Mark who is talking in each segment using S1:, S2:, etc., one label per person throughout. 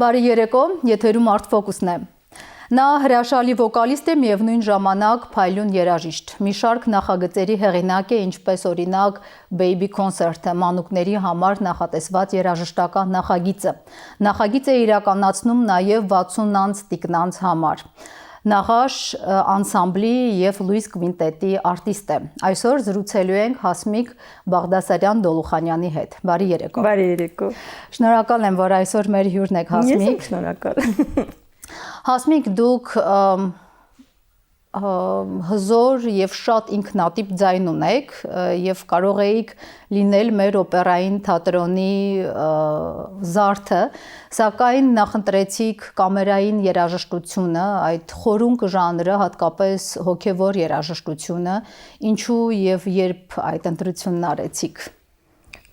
S1: Բարի երեկո, եթերում Art-Focus-ն է։ Նա հրաշալի վոկալիստ է միևնույն ժամանակ փայլուն երաժիշտ։ Մի շարք նախագծերի հեղինակ է, ինչպես օրինակ Baby Concert-ը, մանուկների համար նախատեսված երաժշտական նախագիծը։ Նախագիծ է իրականացնում նաև 60-անց տիկնանց համար։ Նախաշ անսամբլի և Լուիս Կվինտետի արտիստ է։ Այսօր զրուցելու ենք Հասմիկ Բաղդասարյան-Դոլուխանյանի հետ։ Բարի երեկո։
S2: Բարի երեկո։
S1: Շնորհակալ եմ, որ այսօր մեր հյուրն եք, Հասմիկ։
S2: Ես եմ շնորհակալ։
S1: Հասմիկ, դուք հզոր և շատ ինքնատիպ ձայն ունեք և կարող էիք լինել մեր օպերային թատրոնի զարդը, սակայն նախընտրեցիք կամերային երաժշտությունը, այդ խորունկ ժանրը, հատկապես հոգևոր երաժշտությունը, ինչու և երբ այդ ընտրությունն արեցիք։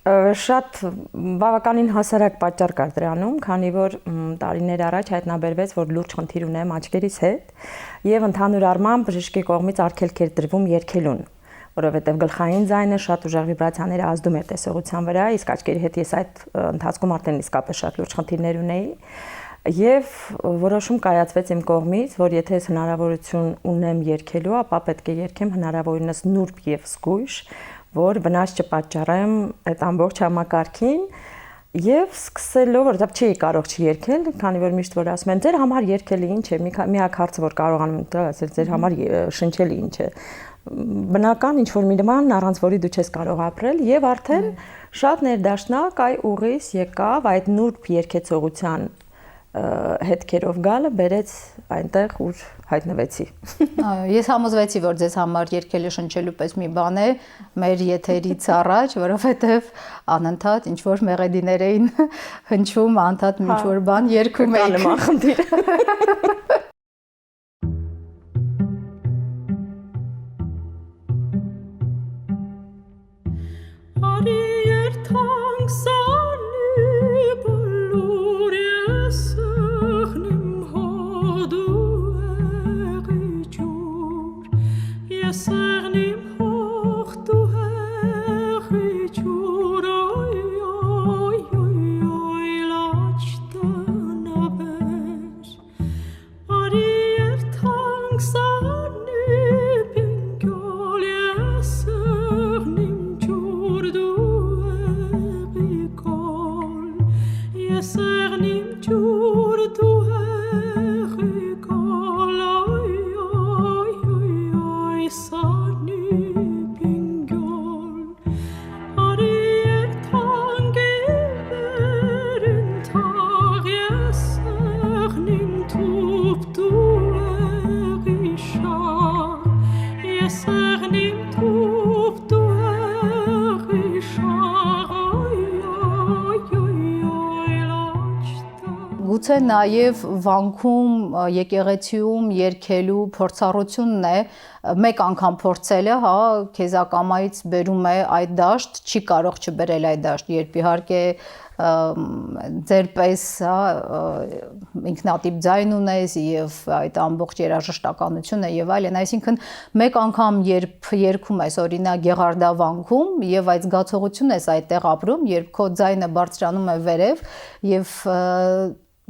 S2: Շատ բավականին հասարակ պատճառ կար դրանում, քանի որ տարիներ առաջ հայտնաբերվեց, որ լուրջ խնդիր ունեմ աչքերիս հետ եւ ընդհանուր առմամբ բժշկի կողմից արգելք էր տրվում երգելուն, որովհետեւ գլխային ձայնը շատ ուժեղ վիբրացիաներ ազդում էր տեսողության վրա, իսկ աչքերի հետ ես այդ ընթացքում արդեն իսկապես շատ լուրջ խնդիրներ ունեի եւ որոշում կայացվեց իմ կողմից, որ եթե ես հնարավորություն ունեմ երգելու, ապա պետք է երգեմ հնարավորինս նուրբ եւ զգույշ, որ վնաս չպատճառեմ այդ ամբողջ համակարգին եւ սկսելով, որովհետեւ չի կարող չերգել, քանի որ միշտ որ ասում են ձեր համար երգելը ինչ է, միակ հարցը որ կարողանում եմ ասել ձեր համար շնչելը ինչ է, բնական ինչ որ մի նման, առանց որի դու չես կարող ապրել եւ արդեն շատ ներդաշնակ այ ուղիս եկավ այդ նուրբ երգեցողության հետքերով գալը բերեց այնտեղ ուր հայտնվեցի։
S1: Ես համոզվեցի, որ ձեզ համար երգելը շնչելու պես մի բան է մեր եթերից առաջ, որովհետև անընդհատ ինչ որ մեղեդիներ էին հնչում, անընդհատ ինչ որ բան երգում էիք։ Գուցե նաև վանքում, եկեղեցիում երգելու փորձառությունն է, մեկ անգամ փորձելը, հա, քեզ ակամայից բերում է այդ դաշտ, չի կարող չբերել այդ դաշտ, երբ իհարկե ձեր պես, հա, ինքնատիպ ձայն ունես եւ այդ ամբողջ երաժշտականությունը եւ այլն, այսինքն մեկ անգամ երբ երգում ես օրինակ Գեղարդավանքում եւ այդ զգացողությունն ես այդտեղ ապրում, երբ քո ձայնը բարձրանում է վերև եւ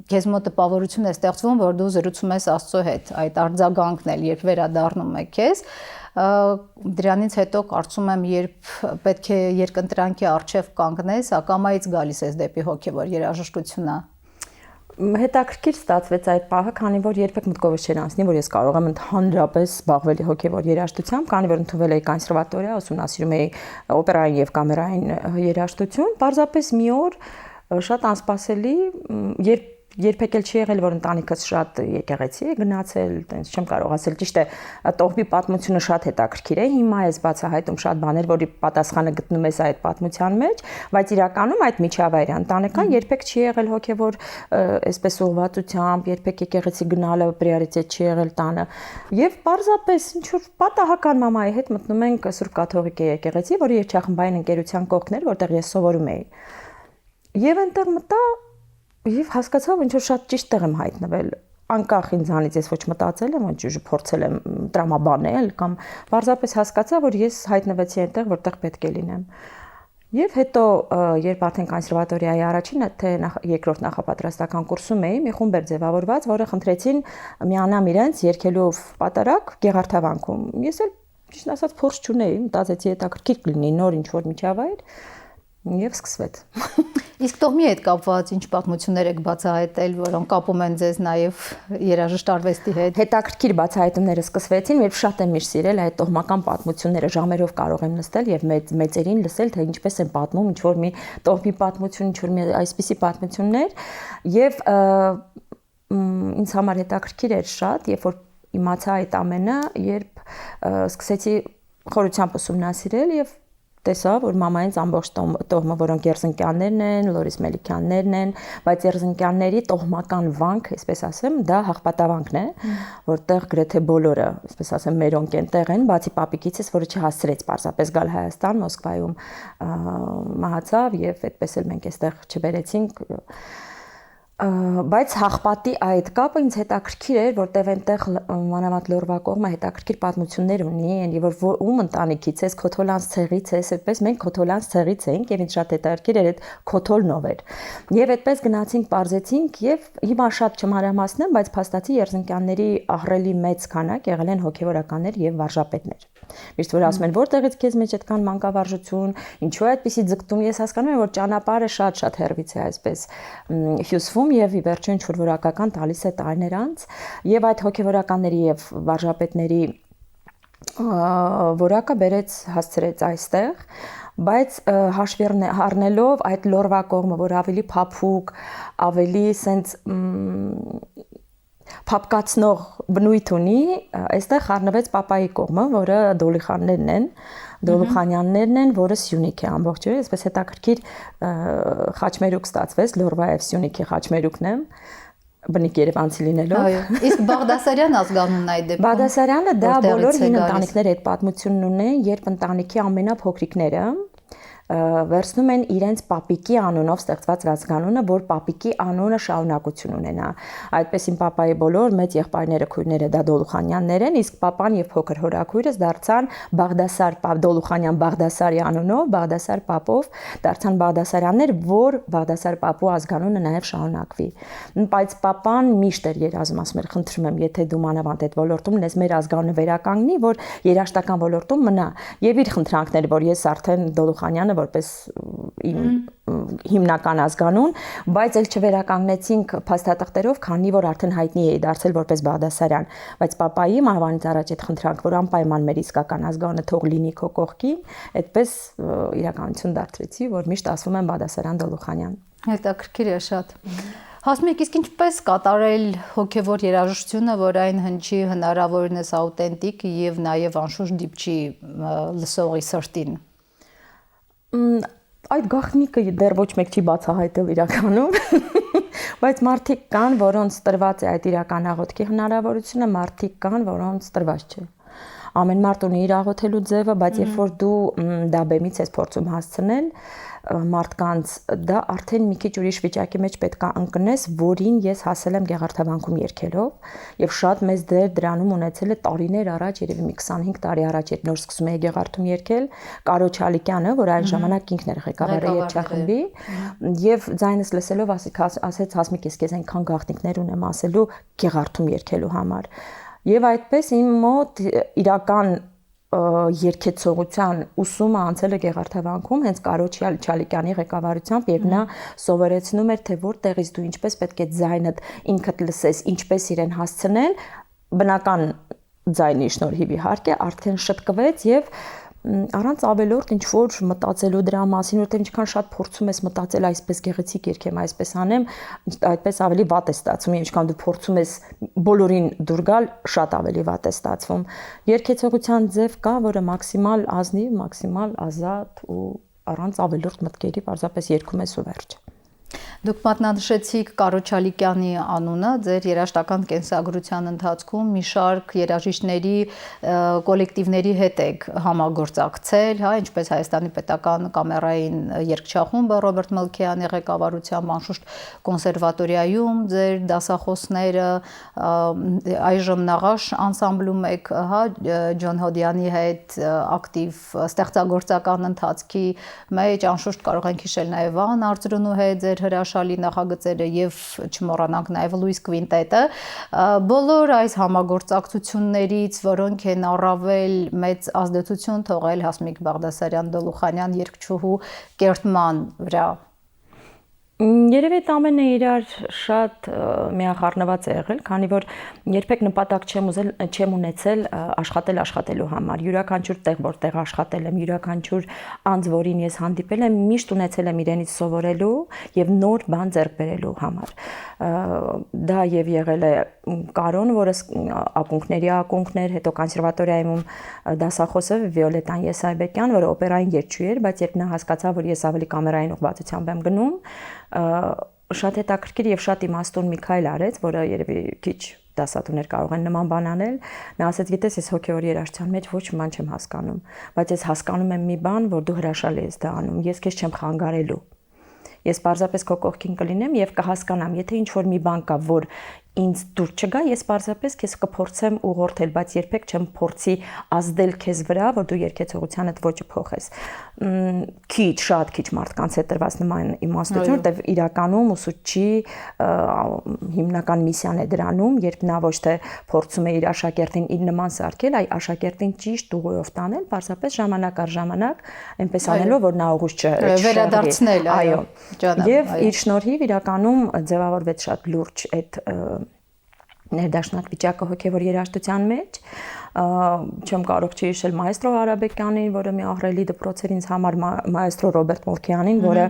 S1: քեզ մոտ տպավորություն է ստեղծվում, որ դու զրուցում ես Աստծո հետ, այդ արձագանքն էլ երբ վերադառնում է քեզ, դրանից հետո կարծում եմ, երբ պետք է երկընտրանքի առջև կանգնես, ակամայից գալիս ես դեպի հոգևոր երաժշտությունը։
S2: Հետաքրքիր ստացվեց այդ պահը, քանի որ երբեք մտքովս չէր անցնի, որ ես կարող եմ ընդհանրապես զբաղվել հոգևոր երաժշտությամբ, քանի որ ընդունվել էի կոնսերվատորիա, ուսումնասիրում էի օպերային եւ կամերային երաժշտություն, պարզապես մի օր շատ անսպասելի, երբեք էլ չի եղել, որ ընտանիքս շատ եկեղեցի է գնացել, տենց չեմ կարող ասել, ճիշտ է, տողմի պատմությունը շատ հետաքրքիր է, հիմա ես բացահայտում շատ բաներ, որի պատասխանը գտնում ես այդ պատմության մեջ, բայց իրականում այդ միջավայրը ընտանեկան երբեք չի եղել հոգևոր այսպես ուղղվածությամբ, երբեք եկեղեցի գնալը պրիորիտետ չի եղել տանը, եւ պարզապես ինչ որ պատահական մամայի հետ մտնում ենք Սուրբ Կաթողիկ եկեղեցի, որի երգչախմբային ընկերության կողքներ, որտեղ ես սովորում էի։ Եվ այնտեղ մտա եւ հասկացա, որ ինչ որ շատ ճիշտ տեղ եմ հայտնվել, անկախ ինձանից ես ոչ մտածել եմ, ոչ փորձել եմ տրամաբանել կամ պարզապես հասկացա, որ ես հայտնվեցի այնտեղ, որտեղ պետք է լինեմ։ Եվ հետո երբ արդեն կոնսերվատորիայի առաջին թե երկրորդ նախապատրաստական կուրսում էի, մի խումբ էր ձևավորված, որը խնդրեցին միանամ իրենց երգելով պատարագ Գեղարդավանքում։ Ես էլ ճիշտ ասած փորձ չունեի, մտածեցի հետաքրքիր կլինի նոր ինչ-որ միջավայր եւ սկսվեց։
S1: Իսկ տոհմի հետ կապված ինչ պատմություններ եք բացահայտել, որոնք կապում են ձեզ նաև երաժիշտ արվեստի հետ։
S2: Հետաքրքիր բացահայտումները սկսվեցին, երբ շատ եմ միշտ սիրել այդ տոհմական պատմությունները, ժամերով կարող եմ նստել եւ մեծերին լսել, թե ինչպես են պատմում ինչ-որ մի տոհմի պատմություն, ինչ-որ մի այսպիսի պատմություններ եւ ինձ համար հետաքրքիր էր շատ, երբ որ իմացա այդ ամենը, երբ սկսեցի խորությամբ ուսումնասիրել եւ տեսա, որ մամայից ամբողջ տոհմը, որոնք Երզնկյաններն են, Լորիս Մելիքյաններն են, բայց Երզնկյանների տոհմական վանք, այսպես ասեմ, դա Հաղպատավանքն է, որտեղ գրեթե բոլորը, այսպես ասեմ, մերոնք են տեղ են, բացի պապիկիցս, որը չհասցրեց պարզապես գալ Հայաստան, Մոսկվայում մահացավ եւ այդպես էլ մենք այստեղ չբերեցինք բայց Հաղպատի այդ կապը ինձ հետաքրքիր էր, որտեղ այնտեղ մանավանդ Լորվա կողմը հետաքրքիր պատմություններ ունի, եւ որ ում ընտանիքից ես, Քոթոլյանց ցեղից ես, այդպես մենք Քոթոլյանց ցեղից ենք եւ ինձ շատ հետաքրքիր էր այդ Քոթոլնով էր։ Եվ այդպես գնացինք, parzեցինք եւ հիմա շատ չմանրամասնեմ, բայց փաստացի Երզնկյանների ահռելի մեծ քանակ եղել են հոգեվորականներ եւ վարժապետներ։ Միշտ որ ասում են, որտեղից քեզ մեջ այդքան մանկավարժություն, ինչու է այդպիսի ձգտում, ես հասկանում եմ, որ ճանապարհը շատ հեռվից է այսպես հյուսվում եւ ի վերջո ինչ որ որակական տալիս է տարիներ անց եւ այդ հոգեվորականների եւ վարժապետների որակը բերեց հասցրեց այստեղ բայց հաշվի առնելով այդ Լորվա կողմը, որ ավելի փափուկ, ավելի սենց փապկացնող բնույթ ունի, այստեղ խառնվեց պապայի կողմը, որը Դոլիխաններն են, Դոլուխանյաններն են, որը Սյունիք է ամբողջովին, այսպես հետաքրքիր խաչմերուկ ստացվեց, Լորվա եւ Սյունիքի խաչմերուկն եմ, բնիկ երևանցի լինելով։
S1: Այո, իսկ Բաղդասարյան ազգանունն այդ դեպքում։
S2: Բաղդասարյանը դա բոլոր հին ընտանիքները այդ պատմությունն ունեն, երբ ընտանիքի ամենափոքրիկները վերցնում են իրենց պապիկի անունով ստեղծված ազգանունը, որ պապիկի անունը շարունակություն ունենա։ Այդպես իմ պապայի բոլոր մեծ եղբայրները, քույրները դա Դոլուխանյաններ են, իսկ պապան եւ փոքր հորաքույրս դարձան Բաղդասար Դոլուխանյան Բաղդասարի անունով, Բաղդասար պապով դարձան Բաղդասարյաններ, որ Բաղդասար պապու ազգանունը նաեւ շարունակվի։ Բայց պապան միշտ էր երազում, ասում էր, խնդրում եմ, եթե դու մանավանդ այդ ոլորտում ես, մեր ազգանունը վերականգնի, որ երաշտական ոլորտում մնա։ Եվ իր խնդրանքները, որ ես արդեն Դոլուխանյանը որպես իմ հիմնական ազգանուն, բայց էլ չվերականգնեցինք փաստաթղթերով, քանի որ արդեն հայտնի էի դարձել որպես Բաղդասարյան, բայց պապայի մահվանից առաջ այդ խնդրանք, որ անպայման մեր իսկական ազգանունը թող լինի քո կողքին, այդպես իրականություն դարձրեցի, որ միշտ ասվում եմ Բաղդասարյան Դոլուխանյան։
S1: Հետաքրքիր է շատ։ Հասմիկ, իսկ ինչպես կատարել հոգևոր երաժշտությունը, որ այն հնչի հնարավորինս աուտենտիկ եւ նաեւ անշուշտ դիպչի լսողի սրտին։
S2: Այդ գաղտնիքը դեռ ոչ մեկ չի բացահայտել իրականում, բայց մարդիկ կան, որոնց տրված է այդ իրական աղոթքի հնարավորությունը, մարդիկ կան, որոնց տրված չէ։ Ամեն մարդ ունի իր աղոթելու ձևը, բայց երբ որ դու դա բեմից ես փորձում հասցնել, մարդկանց դա արդեն մի քիչ ուրիշ վիճակի մեջ պետք է ընկնես, որին ես հասել եմ Գեղարդավանքում երգելով, եւ շատ մեծ դեր դրանում ունեցել է տարիներ առաջ, երևի մի 25 տարի առաջ, երբ նոր սկսում էի Գեղարդում երգել, Կարո Չալիկյանը, որ այն ժամանակ ինքն էր ղեկավարը երգչախմբի, եւ ձայնս լսելով ասեց Հասմիկ, ես քեզ այնքան գաղտնիքներ ունեմ ասելու Գեղարդում երգելու համար։ Եվ այդպես իմ մոտ իրական երկեցողության ուսումը անցել է Գեղարդավանքում հենց Կարո Չալիկյանի ղեկավարությամբ եւ նա սովորեցնում էր թե որտեղից դու ինչպես պետք է ձայնդ ինքդ լսես, ինչպես իրեն հասցնել, բնական ձայնի շնորհիվ իհարկե արդեն շտկվեց եւ առանց ավելորդ ինչ որ մտածելու դրա մասին, որտեղ ինչքան շատ փորձում ես մտածել այսպես գեղեցիկ երգեմ, այսպես անեմ, այդպես ավելի վատ է ստացվում, ինչքան դու փորձում ես բոլորին դուր գալ, շատ ավելի վատ է ստացվում։ Երգեցողության ձև կա, որը մաքսիմալ ազնիվ, մաքսիմալ ազատ ու առանց ավելորդ մտքերի, պարզապես երգում ես ու վերջ։
S1: Դուք մատնանշեցիք Կարոչալիկյանի անունը, ձեր երաժշտական կենսագրության ընթացքում մի շարք երաժիշտների կոլեկտիվների հետ եք համագործակցել, հա, ինչպես Հայաստանի պետական կամերային երգչախումբը Ռոբերտ Մելքյանի ղեկավարությամբ, անշուշտ կոնսերվատորիայում ձեր դասախոսները, այժմ Նաղաշ անսամբլում եք, հա, Ջոն Հոդյանի հետ ակտիվ ստեղծագործական ընթացքի մեջ, անշուշտ կարող ենք հիշել նաև Վահան Արծրունու հետ ձեր հրաշալի նախագծերը եւ չմոռանանք նաև Լուիս Կվինտետը, բոլոր այս համագործակցություններից, որոնք են առավել մեծ ազդեցություն թողել Հասմիկ Բաղդասարյան Դոլուխանյան երգչուհու կերտման վրա։
S2: Երևի այդ ամենը իրար շատ միախառնված է եղել, քանի որ երբեք նպատակ չեմ ունեցել աշխատելու համար։ Յուրաքանչյուր տեղ, որտեղ աշխատել եմ, յուրաքանչյուր անձ, որին ես հանդիպել եմ, միշտ ունեցել եմ իրենից սովորելու եւ նոր բան ձեռք բերելու համար։ Դա եւ եղել է Կարոն, որը ակունքների ակունքներ, հետո կոնսերվատորիայում դասախոսը Վիոլետան Եսայբեկյան, որը օպերային երգչուհի էր, բայց երբ նա հասկացավ, որ ես ավելի կամերային ուղղվածությամբ եմ գնում, շատ հետաքրքիր եւ շատ իմաստուն Միքայել արեց, որը երևի քիչ դասատուներ կարող են նման բան անել, նա ասաց, գիտես, ես հոգեոր երաժշտության մեջ ոչ մի բան չեմ հասկանում, բայց ես հասկանում եմ մի բան, որ դու հրաշալի ես դա անում, ես քեզ չեմ խանգարելու։ Ես պարզապես քո կողքին կլինեմ եւ կհասկանամ, եթե ինչ-որ մի բան կա, որ ինձ դուր չգա, ես պարզապես քեզ կփորձեմ ուղղորդել, բայց երբեք չեմ փորձի ազդել քեզ վրա, որ դու երգեցողությանդ ոճը փոխես։ Շատ քիչ մարդկանց է տրված նման իմաստություն, որտեղ իրականում ուսուցչի հիմնական միսիան է դրանում, երբ նա ոչ թե փորձում է իր աշակերտին իր նման սարքել, այլ աշակերտին ճիշտ ուղղով տանել, պարզապես ժամանակ առ ժամանակ, այնպես անելով, որ նա ուղղուց
S1: վերադարձնել, այո,
S2: եւ իր շնորհիվ իրականում ձևավորվեց շատ լուրջ այդ ներդաշնակ վիճակը հոգևոր երաժշտության մեջ, չեմ կարող չհիշել մայստրո Արաբեկյանին, որը մի ահռելի դպրոց էր ինձ համար, մայստրո Ռոբերտ Մելքյանին, որը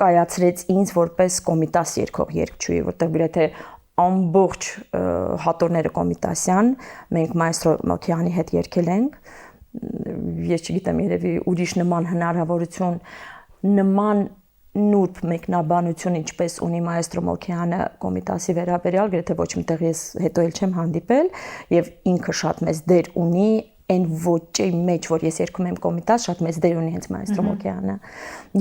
S2: կայացրեց ինձ որպես կոմիտաս երգող երգչուհի, որտեղ գրեթե ամբողջ հատորները կոմիտասյան, մենք մայստրո Մելքյանի հետ երգել ենք, ես չգիտեմ, երևի ուրիշ նման հնարավորություն, նման նուրբ մեկնաբանություն, ինչպես ունի մայստրո Մելքյանը կոմիտասի վերաբերյալ, գրեթե ոչ միտեղ ես հետո էլ չեմ հանդիպել, եւ ինքը շատ մեծ դեր ունի այն ոճի մեջ, որ ես երգում եմ կոմիտաս, շատ մեծ դեր ունի հենց մայստրո Մելքյանը։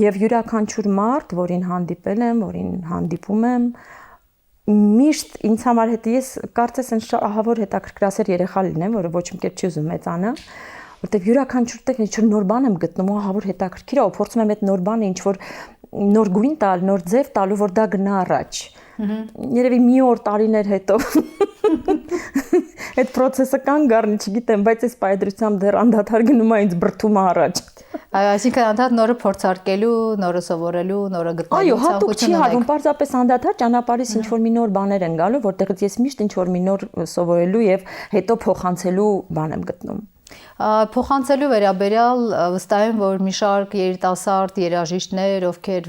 S2: Եվ յուրաքանչյուր մարդ, որին հանդիպել եմ, որին հանդիպում եմ, միշտ ինձ համար հետ ես կարծես այն ահավոր հետաքրքրասեր երեխա լինեմ, որը ոչ մի կերպ չի ուզում մեծանա, որտեղ յուրաքանչյուր տեղ ինչ-որ նոր բան եմ գտնում, ահավոր հետաքրքիր է, ու փորձում եմ այդ նոր բանը ինչ-որ նոր գույն տալ, նոր ձև տալու, որ դա գնա առաջ։ Երևի մի օր տարիներ հետո այդ process-ը կանգ առնի, չգիտեմ, բայց այս պայծրությամբ դեռ անդադար գնում է ինձ բրդում առաջ։
S1: Այսինքն անդադար նորը փորձարկելու, նորը սովորելու, նորը գտնելու
S2: ցանկություն ունեք։ Այո, հատուկ չի հարվում, պարզապես անդադար ճանապարհից ինչ-որ մի նոր բաներ են գալու, որտեղից ես միշտ ինչ-որ մի նոր սովորելու եւ հետո փոխանցելու բան եմ գտնում։
S1: Փոխանցելու վերաբերյալ վստահ եմ, որ մի շարք երիտասարդ երաժիշտներ, ովքեր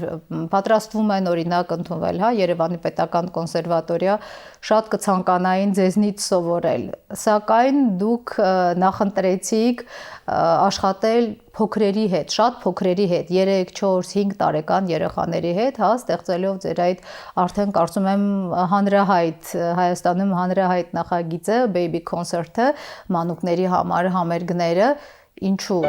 S1: պատրաստվում են օրինակ ընդունվել, հա, Երևանի պետական կոնսերվատորիա, շատ կցանկանային ձեզնից սովորել, սակայն դուք նախընտրեցիք աշխատել փոքրերի հետ, շատ փոքրերի հետ, 3, 4, 5 տարեկան երեխաների հետ, հա, ստեղծելով ձեր այդ արդեն կարծում եմ հանրահայտ, Հայաստանում հանրահայտ նախագիծը Baby Concert-ը, մանուկների համար համերգները, ինչու։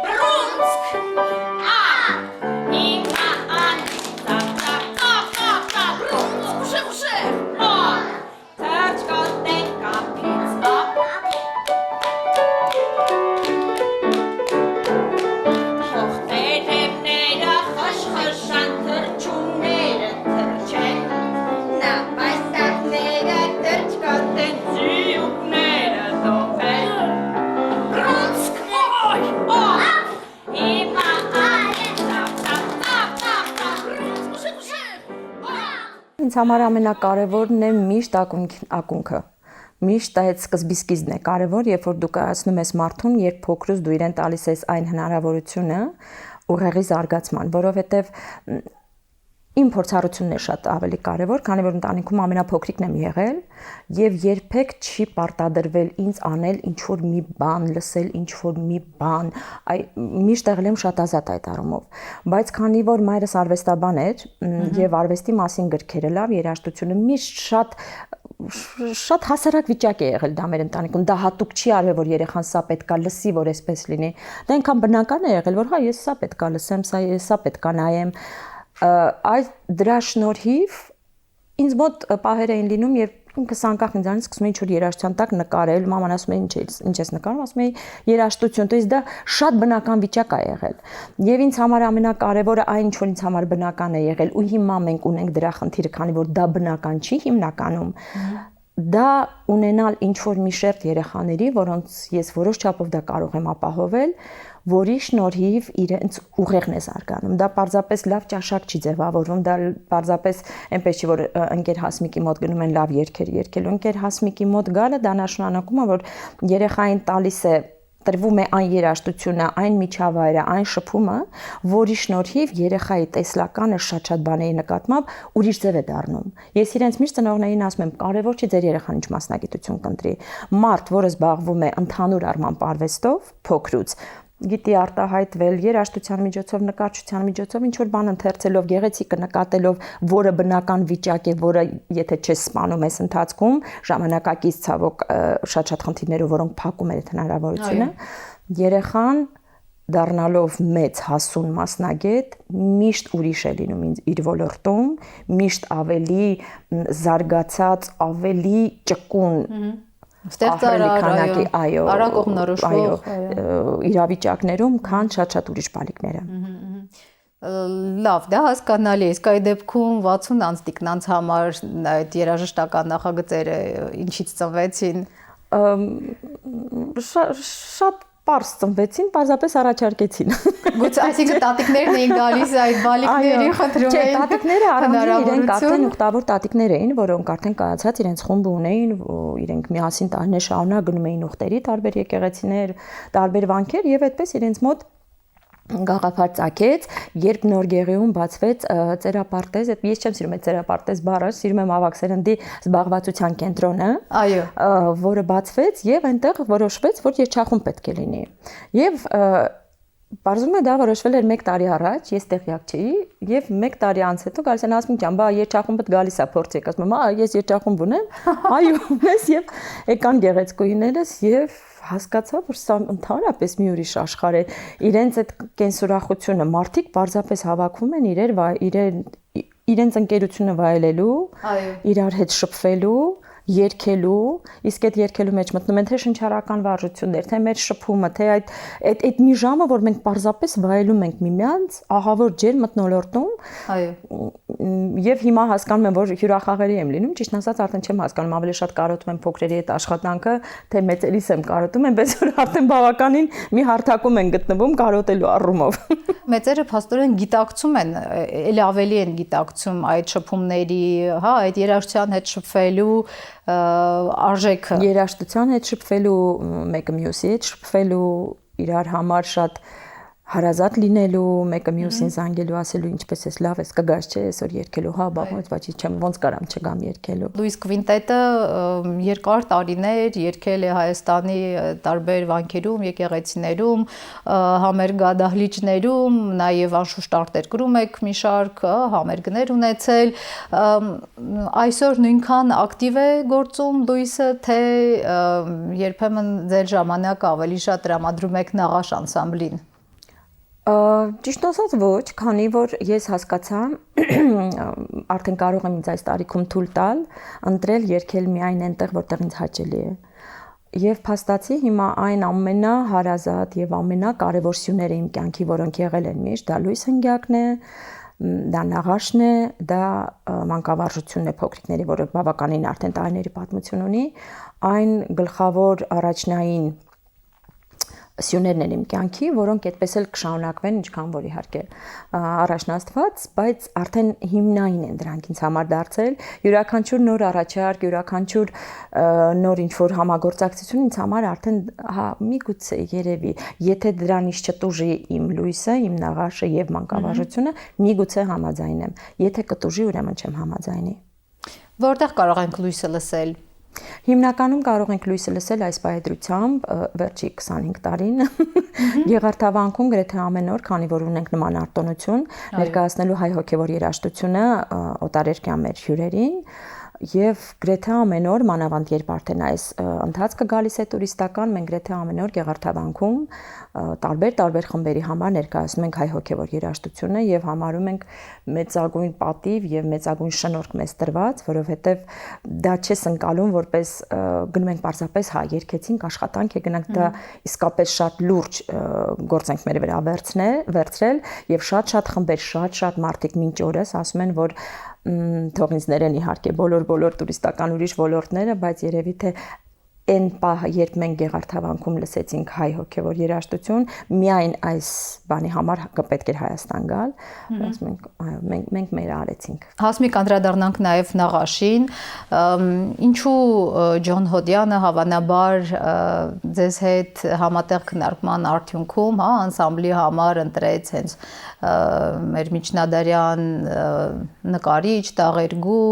S3: Brunsk!
S2: ինձ համար ամենակարևորն է միշտ ակունքը։ Միշտ այդ սկզբիսկիզն է կարևոր, երբ որ դու կայացնում ես մարդուն, երբ փոքրուց դու իրեն տալիս ես այն հնարավորությունը ուղեղի զարգացման, որովհետև իմ փորձառությունն է շատ ավելի կարևոր, քանի որ ընտանիքում ամենափոքրիկն եմ եղել եւ երբեք չի պարտադրվել ինձ անել ինչ որ մի բան, լսել ինչ որ մի բան, միշտ եղել եմ շատ ազատ այդ առումով, բայց քանի որ մայրս արվեստաբան էր եւ արվեստի մասին գրքերը լավ երաժշտությունը միշտ շատ հասարակ վիճակ է եղել դա մեր ընտանիքում, դա հատուկ չի արվել, որ երեխան սա պետքա լսի, որ այսպես լինի, դա այնքան բնական է եղել, որ հա ես սա պետքա լսեմ, սա պետքա նայեմ, այդ դրա շնորհիվ ինձ մոտ պահեր էին լինում, երբ ինքս անկախ ինձանից սկսում էի ինչ-որ երաժշտության տակ նկարել, մաման ասում է ինչ ես նկարում, ասում էի երաժշտություն, то есть դա շատ բնական վիճակ է եղել։ Եվ ինձ համար ամենակարևորը այն ինչ որ ինձ համար բնական է եղել, ու հիմա մենք ունենք դրա խնդիրը, քանի որ դա բնական չի հիմնականում, դա ունենալ ինչ որ մի շերտ երեխաների, որոնց ես որոշ չափով դա կարող եմ ապահովել, որի շնորհիվ իրենց ուղեղն է զարգանում։ Դա պարզապես լավ ճաշակ չի ձևավորվում, դա պարզապես այնպես չի, որ ընկեր Հասմիկի մոտ գնում են լավ երգեր երգելու, ընկեր Հասմիկի մոտ գալը դա նշանակում է, որ երեխային տալիս է տրվում է այն երաժշտությունը, այն միջավայրը, այն շփումը, որի շնորհիվ երեխայի տեսլականը շատ բաների նկատմամբ ուրիշ ձև է դառնում։ Ես իրենց միշտ ծնողներին ասում եմ, կարևոր չի ձեր երեխան ինչ մասնագիտություն կընտրի։ Մարդ, որը զբաղվում է ընդհանուր առմամբ արվեստով, փոքրուց, գիտի արտահայտվել երաժշտության միջոցով, նկարչության միջոցով, ինչ որ բան ընթերցելով, գեղեցիկը նկատելով, որը բնական վիճակ է, որը եթե չես սպանում ես ընթացքում, ժամանակակից ցավոք շատ խնդիրներով, որոնք փակում են այդ հնարավորությունը, երեխան դառնալով մեծ հասուն մասնագետ, միշտ ուրիշ է լինում իր ոլորտում, միշտ ավելի զարգացած, ավելի ճկուն
S1: ստեղծարար,
S2: այո,
S1: արագ նորոշվող
S2: իրավիճակներում, քան շատ ուրիշ բալիկները։
S1: Լավ, դա հասկանալի է, իսկ այդ դեպքում 60 անց տիկնանց համար այդ երաժշտական նախագծերը ինչից ծնվեցին։
S2: Շատ պարզ ծնվեցին, պարզապես առաջարկեցին։
S1: Գուցե այսինքն տատիկներն էին գալիս այդ բալիկների խնդրում էին։
S2: Չէ, տատիկները առանձին իրենք արդեն ուխտավոր տատիկներ էին, որոնք արդեն կայացած իրենց խումբ ունեին, իրենք միասին տարիներ շարունակ գնում էին ուխտերի տարբեր եկեղեցիներ, տարբեր վանքեր եւ այդպես իրենց մոտ գաղափար ծագեց, երբ Նոր Գեղիում բացվեց ծերապարտեզ, ես չեմ սիրում այդ ծերապարտեզ բառը, սիրում եմ ավագ սերնդի զբաղվածության կենտրոնը, որը բացվեց եւ այնտեղ որոշվեց, որ երգչախումբ պետք է լինի։ Եվ Պարզվում է դա որոշվել էր 1 տարի առաջ, ես տեղյակ չէի, եւ 1 տարի անց հետո գալիս են ասում ջան, բա երգչախումբդ գալիս է փորձեք, ասում եմ, ես երգչախումբ ունեմ, այո, ունես եւ եկան գեղեցկուհիներս եւ հասկացա, որ սա ընդհանրապես մի ուրիշ աշխարհ է, իրենց այդ կենսուրախությունը, մարդիկ պարզապես հավաքվում են իրենց ընկերությունը վայելելու, իրար հետ շփվելու, երգելու, իսկ այդ երգելու մեջ մտնում են թե շնչառական վարժություններ, թե մեր շփումը, թե այդ մի ժամը, որ մենք պարզապես վայելում ենք միմյանց, ահավոր ջեր մթնոլորտում, եւ հիմա հասկանում եմ, որ հյուրախաղերի եմ լինում, ճիշտ ասած արդեն չեմ հասկանում, ավելի շատ կարոտում եմ փոքրերի այդ աշխատանքը, թե մեծերիս եմ կարոտում, այնպես որ արդեն բավականին մի հարթակում են գտնվում կարոտելու առումով։
S1: Մեծերը փաստորեն գիտակցում են, ելի ավելի են գիտակցում այդ շփումների, հա, այդ երաժշտության հետ շփվելու արժեքը,
S2: երաժշտության հետ շփվելու, մեկը մյուսի հետ շփվելու, իրար համար շատ հարազատ լինելու, մեկը մյուսին զանգելու, ասելու ինչպես ես լավ ես, կգաս չէ, այսօր երգելու, հա, բայց չեմ ոնց կարամ չգամ երգելու։
S1: Լուիս Կվինտետը երկար տարիներ երգել է Հայաստանի տարբեր վանքերում, եկեղեցիներում, համերգ դահլիճներում, նաև անշուշտ արտերկրում եք մի շարք համերգներ ունեցել։ Այսօր նույնքան ակտիվ է գործում Լուիսը, թե երբեմն ձեր ժամանակը ավելի շատ տրամադրում եք նաղաշ անսամբլին։
S2: Ճիշտ ասած ոչ, քանի որ ես հասկացա, արդեն կարող եմ ինձ այս տարիքում թույլ տալ, ընտրել երգել միայն այնտեղ, որտեղ ինձ հաճելի է։ Եվ փաստացի հիմա այն ամենահարազատ եւ ամենակարևոր սյուները իմ կյանքի, որոնք եղել են միշտ, դա Լուիս Հնգյակն է, դա նաղաշն է, դա մանկավարժությունն է փոքրիկների, որը բավականին արդեն տարիների պատմություն ունի, այն գլխավոր առաջնային սյուներն են իմ կյանքի, որոնք այդպես էլ կշարունակվեն, ինչքան որ իհարկե առաջնացված, բայց արդեն հիմնային են դրանք ինձ համար դարձել։ Յուրաքանչյուր նոր առաջարկ, յուրաքանչյուր նոր ինչ-որ համագործակցություն ինձ համար արդեն միգուցե երևի, եթե դրանից չտուժի իմ լույսը, իմ նաղաշը եւ մանկավարժությունը, միգուցե համաձայնեմ։ Եթե կտուժի, ուրեմն չեմ համաձայնի։
S1: Որտեղ կարող ենք լույսը լսել։
S2: Հիմնականում կարող ենք լույսը լսել այս բայդրությամբ վերջի 25 տարին Գեղարդավանքում գրեթե ամեն օր, քանի որ ունենք նման արտոնություն, ներկայացնելու հայ հոգևոր երաժշտությունը օտարերկրյա մեր հյուրերին եւ գրեթե ամեն օր, մանավանդ երբ արդեն այս ընթացքը գալիս է տուրիստական, մենք գրեթե ամեն օր Գեղարդավանքում տարբեր խմբերի համար ներկայացնում ենք հայ հոգևոր երաժշտությունը եւ համարում ենք մեծագույն պատիվ եւ մեծագույն շնորհք մեզ տրված, որովհետեւ դա չես ընկալում որպես գնում ենք պարզապես երկեցինք աշխատանք է գնանք դա իսկապես շատ լուրջ գործ ենք մեր վրա վերցրել եւ շատ խմբեր, շատ մարդիկ մինչ օրս ասում են, որ թող ինձ ներեն իհարկե բոլոր տուրիստական ուրիշ ոլորտները, բայց երևի թե այն պահը, երբ մենք Գեղարդավանքում լսեցինք հայ հոգևոր երաժշտություն, միայն այս բանի համար կպետք էր Հայաստան գալ, ասում ենք, այո, մենք մեր արեցինք։
S1: Հասմիկ անդրադառնանք նաև նաղաշին, ինչու Ջոն Հոդյանը հավանաբար ձեզ հետ համատեղ քննարկման արդյունքում, անսամբլի համար ընտրեց հենց մեր միջնադարյան նկարիչ, տաղերգու,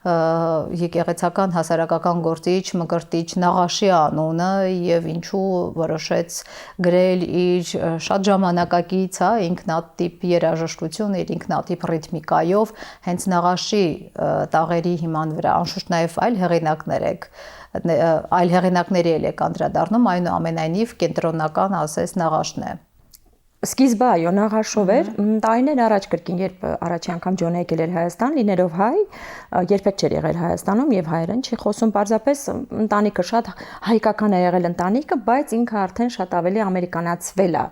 S1: եկեղեցական հասարակական գործիչ, մկրտիչ Նաղաշի անունը եւ ինչու որոշեց գրել իր շատ ժամանակակից, ինքնատիպ երաժշտություն, իր ինքնատիպ ռիթմիկայով հենց Նաղաշի տաղերի հիման վրա, անշուշտ նաեւ այլ հեղինակների էլ եք անդրադառնում, այնուամենայնիվ կենտրոնական ասես Նաղաշն է։
S2: Սկիզբը այո նաղաշով էր, տարիներ առաջ կրկին երբ առաջի անգամ Ջոնը եկել էր Հայաստան, լինելով հայ, երբեք չէր եղել Հայաստանում եւ հայերեն չի խոսում, պարզապես ընտանիքը շատ հայկական է եղել ընտանիքը, բայց ինքը արդեն շատ ավելի ամերիկանացվել է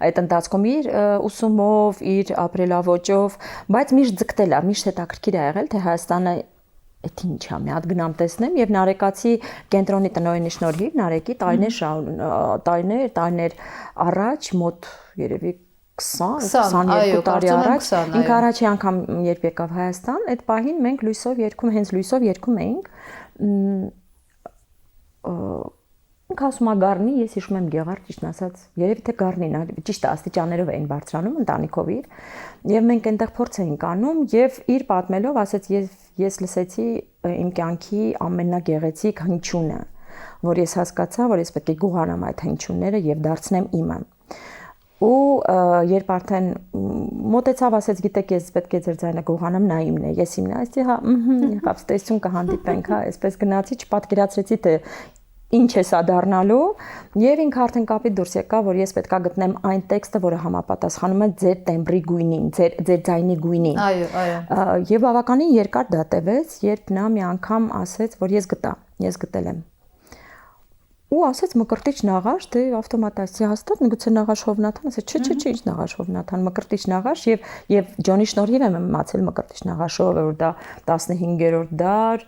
S2: այդ ընթացքում իր ուսումով, իր ապրելավոճով, բայց միշտ ձգտել է, միշտ հետաքրքիր է եղել, թե Հայաստանը Էդ ինչ է, մի հատ գնամ տեսնեմ եւ Նարեկացի կենտրոնի տնօրենի շնորհիվ Նարեկի տարիներ առաջ մոտ երևի 20-22 տարի առաջ ինքը առաջի անգամ երբ եկավ Հայաստան, այդ պահին մենք հենց լույսով երգում էինք ինքը ասում է Գառնի, ես հիշում եմ Գեղարդ, ճիշտ ասած, երևի թե Գառնին, ճիշտ է, աստիճաններով էին բարձրանում ընտանիքով իր, եւ մենք այնտեղ փորձ էինք անում եւ իր պատմելով ասեց ես լսեցի իմ կյանքի ամենագեղեցիկ հնչյունը, որ ես հասկացա, որ ես պետք է գողանամ այդ հնչյունները եւ դարձնեմ իմը։ Ու երբ արդեն մոտեցավ ասեց գիտեք ես պետք է ձեր ձայնը գողանամ նա իմն է, ես իմն է, ասեցի հա, եղավ ստեսություն կհանդիպենք, հա, այսպես գնացի, չպատկերացրեցի թե ինչ է սա դառնալու եւ ինքը արդեն կապի դուրս եկավ որ ես պետքա գտնեմ այն տեքստը որը համապատասխանում է ձեր տեմբրի գույնին ձեր ձայնի գույնին
S1: այո
S2: եւ բավականին երկար դա տևեց երբ նա մի անգամ ասեց որ ես գտել եմ ու ասեց մկրտիչ Նաղաշ դե ավտոմատացի հաստատ միգուցե Նաղաշ Հովնաթան ասեց չէ ինչ Նաղաշ Հովնաթան մկրտիչ Նաղաշ եւ Ջոնի շնորհիվ եմ իմացել մկրտիչ Նաղաշով որ դա 15-րդ դար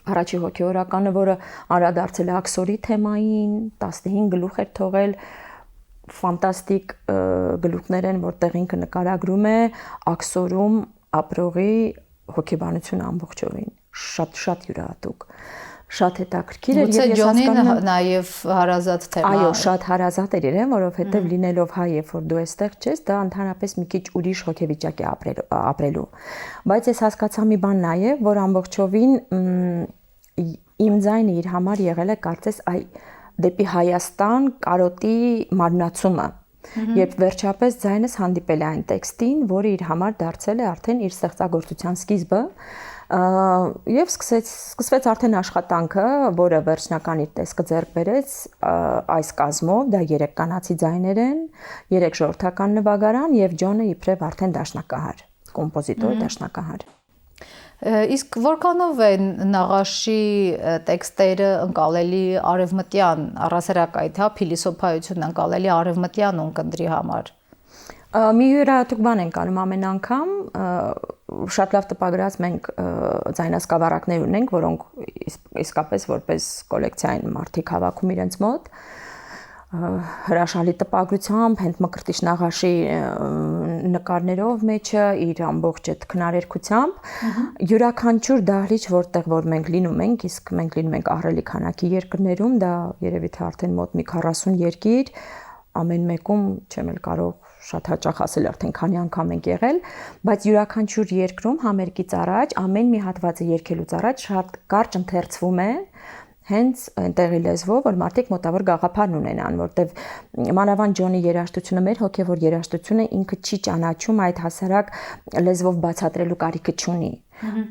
S2: Առաջի հոգեորականը, որը անդրադարձել է աքսորի թեմային, 15 գլուխ էր թողել, ֆանտաստիկ գլուխներ են, որտեղ ինքը նկարագրում է աքսորում ապրողի հոգեբանությունը ամբողջովին, շատ յուրահատուկ, շատ հետաքրքիր էր
S1: եւ ես հասկանում եմ նաեւ հարազատ թեմա։
S2: Այո, շատ հարազատ էր իրեն, որովհետեւ լինելով հայ, երբ որ դու այստեղ ես, դա ընդհանրապես մի քիչ ուրիշ հոգեվիճակ է ապրելու։ Բայց ես հասկացա մի բան նաեւ, որ ամբողջովին իմ ձայնը իր համար եղել է կարծես դեպի Հայաստան կարոտի մարմնացումը։ Երբ վերջապես ձայնս հանդիպել է այն տեքստին, որը իր համար դարձել է արդեն իր ստեղծագործության սկիզբը, եւ սկսվեց արդեն աշխատանքը, որը վերջնական իր տեսքը ձեռք բերեց այս կազմով, դա 3 կանացի ձայներ են, 3 ժողովրդական նվագարան եւ Ջոնը իբրև արդեն դաշնակահար, կոմպոզիտոր դաշնակահար։
S1: Իսկ որքանով են Նաղաշի տեքստերը ընկալելի արևմտյան առասարակ այդ փիլիսոփայություն ընկալելի արևմտյան ունկնդրի համար։
S2: Մի յուրահատուկ բան ենք անում ամեն անգամ, շատ լավ տպագրած մենք ձայնասկավառակներ ունենք, որոնք իսկապես որպես կոլեկցիա են մարդիկ հավաքում իրենց մոտ։ հրաշալի տպագրությամբ, Հենտ Մկրտիչ Նաղաշի նկարներով մեջը, իր ամբողջ այդ քնարերգությամբ, յուրաքանչյուր դահլիճ, որտեղ որ մենք լինում ենք, իսկ մենք լինում ենք ահռելի քանակի երկրներում, դա երևի թե արդեն մոտ մի 40 երկիր, ամեն մեկում չեմ էլ կարող շատ հաճախ ասել արդեն քանի անգամ ենք եղել, բայց յուրաքանչյուր երկրում համերգից առաջ, ամեն մի հատվածը երգելուց առաջ շատ կարճ ընթերցվում է հենց այնտեղի լեզվով, որ մարդիկ մոտավոր գաղափարն ունենան, որտեվ մանավանդ Ջոնի երաժշտությունը, մեր հոգևոր երաժշտությունը ինքը չի ճանաչում այդ հասարակ լեզվով բացատրելու կարիքը չունի։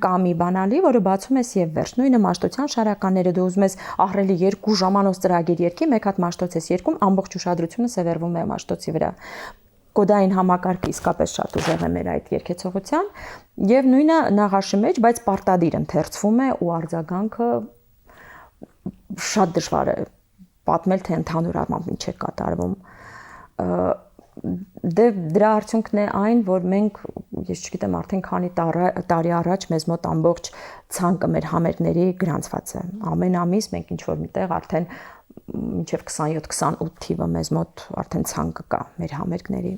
S2: Կա մի բանալի, որը բացում ես եւ վերջ։ Նույնը մաշտոցյան շարականները, դու ուզում ես ահռելի 2 ժամանոց ծրագիր երգի, մեկ հատ մաշտոց ես երգում, ամբողջ ուշադրությունը սևեռվում է մաշտոցի վրա։ Կոդային համակարգը իսկապես շատ ուժեղ է մեր այդ երգեցողության եւ նույնը Նաղաշի մեջ, բայց պարտադիր ընթերցվում է ու արձագանքը շատ դժվար է պատմել, թե ընդհանուր առմամբ ինչ է կատարվում։ Դրա արդյունքն է այն, որ մենք, ես չգիտեմ, արդեն քանի տարի առաջ մեզ մոտ ամբողջ ցանկը մեր համերգների գրանցված է։ Ամեն ամիս մենք ինչ-որ միտեղ արդեն մինչև 27-28 թիվը մեզ մոտ արդեն ցանկը կա մեր համերգների։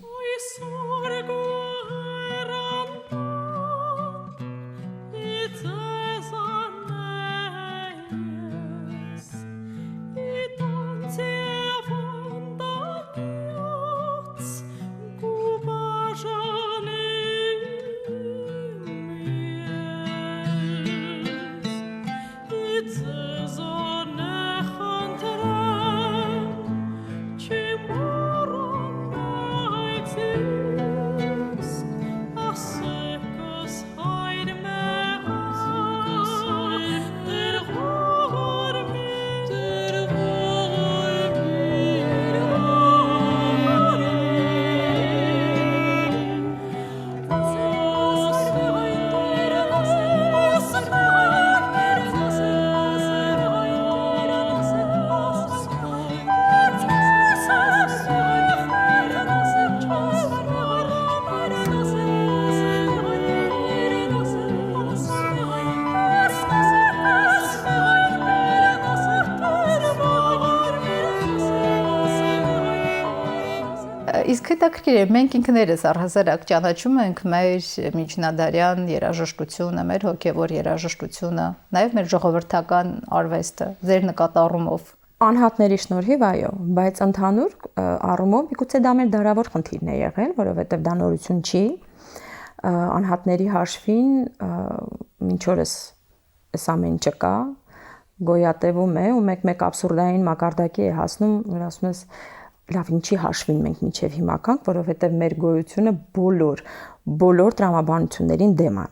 S1: Իսկ հետաքրքիր է, մենք ինքներս առհասարակ ճանաչում ենք մեր միջնադարյան երաժշտությունը, մեր հոգևոր երաժշտությունը, նաև մեր ժողովրդական արվեստը, ձեր նկատառումով։
S2: Անհատների շնորհիվ այո, բայց ընդհանուր առումով միգուցե դա մեր դարավոր խնդիրն է եղել, որովհետև դա նորություն չի։ Անհատների հաշվին մինչ օրս այս ամեն ինչը կա, գոյատևում է ու մեկ-մեկ աբսուրդային մակարդակի է հասնում, որ ասում ես լավ, ինչի հաշվին մենք մինչև հիմա կանք, որովհետև մեր գոյությունը բոլոր տրամաբանություններին դեմ է։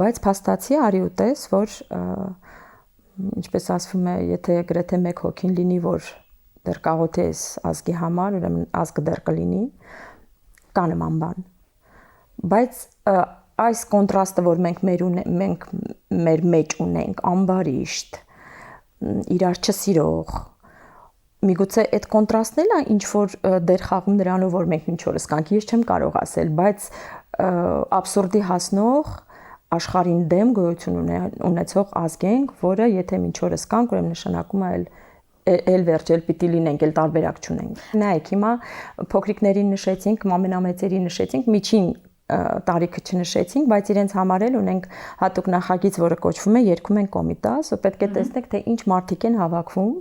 S2: Բայց փաստացի արի ու տես, որ ինչպես ասվում է, եթե գրեթե մեկ հոգին լինի, որ դեռ կաղոթե ես ազգի համար, ուրեմն ազգը դեռ կլինի, կա նման բան։ Բայց այս կոնտրաստը, որ մենք մեր մեջ ունենք, ամբարիշտ, իրար չսիրող, միգուցե այդ կոնտրաստն էլ է ինչ որ դեր խաղում նրանով, որ մենք ինչ օրս կանք, ես չեմ կարող ասել, բայց աբսուրդի հասնող աշխարհին դեմ գոյություն ունեցող ազգ ենք, որը եթե ինչ օրս կանք, ուրեմն նշանակում է էլ վերջել պիտի լինենք, էլ տարբերակ չունենք։ Նայեք, հիմա փոքրիկներին նշեցինք, ամենամեծերին նշեցինք, միջին տարիքը չնշեցինք, բայց իրենց համար էլ ունենք հատուկ նախագիծ, որը կոչվում է Երգում են Կոմիտաս, ու պետք է տեսնեք, թե ինչ մարդիկ են հավաքվում,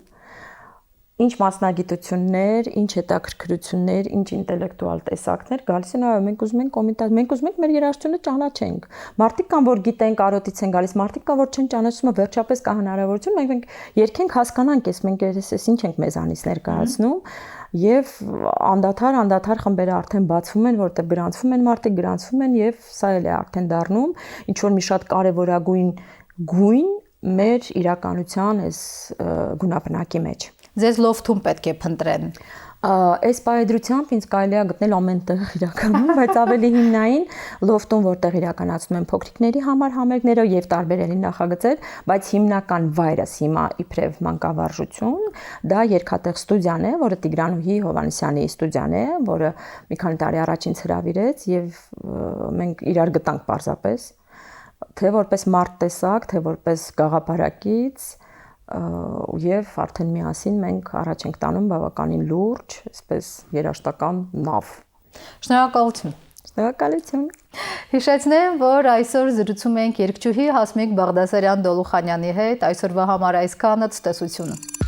S2: ինչ մասնագիտություններ, ինչ հետաքրքրություններ, ինչ ինտելեկտուալ տեսակներ գալիս են, այո, մենք ուզում ենք Կոմիտաս, մենք ուզում ենք մեր երաժշտությունը ճանաչենք։ Մարդիկ կան, որ գիտեն, կարոտից են գալիս, մարդիկ կան, որ չեն ճանաչում, վերջապես կա հնարավորություն, մենք երգենք, հասկանանք, մենք էս ինչ ենք մեզանից ներկայացնում, եւ անդադար խմբերը արդեն բացվում են, որտեղ գրանցվում են մարդիկ, գրանցվում են եւ սա էլ է արդեն դառնում ինչ որ մի շատ կարեւորագույն գույն մեր իրականության այս գունապնակի մեջ։
S1: Ձեզ լոֆթում պետք է փնտրեն։
S2: Այս պայծրությամբ ինձ կարելի է գտնել ամենտեղ իրականում, բայց ավելի հիմնային լոֆտում, որտեղ իրականացնում են փոքրիկների համար համերգները եւ տարբեր նախագծեր, բայց հիմնական վայրս հիմա իբրև մանկավարժություն, դա երկաթեղ ստուդիան է, որը Տիգրանուհի Հովհաննիսյանի ստուդիան է, որը մի քանի տարի առաջ ինձ հրավիրեց եւ մենք իրար գտանք պարզապես, թե որպես մարդ տեսակ, թե որպես գաղափարակից, եւ արդեն միասին մենք առաջ ենք տանում բավականին լուրջ, այսպես երաժշտական նավ։
S1: Շնորհակալություն։
S2: Շնորհակալություն։
S1: Հիշեցնեմ, որ այսօր զրուցում ենք երգչուհի Հասմիկ Բաղդասարյան Դոլուխանյանի հետ, այսօրվա համար այսքանը, ցտեսություն։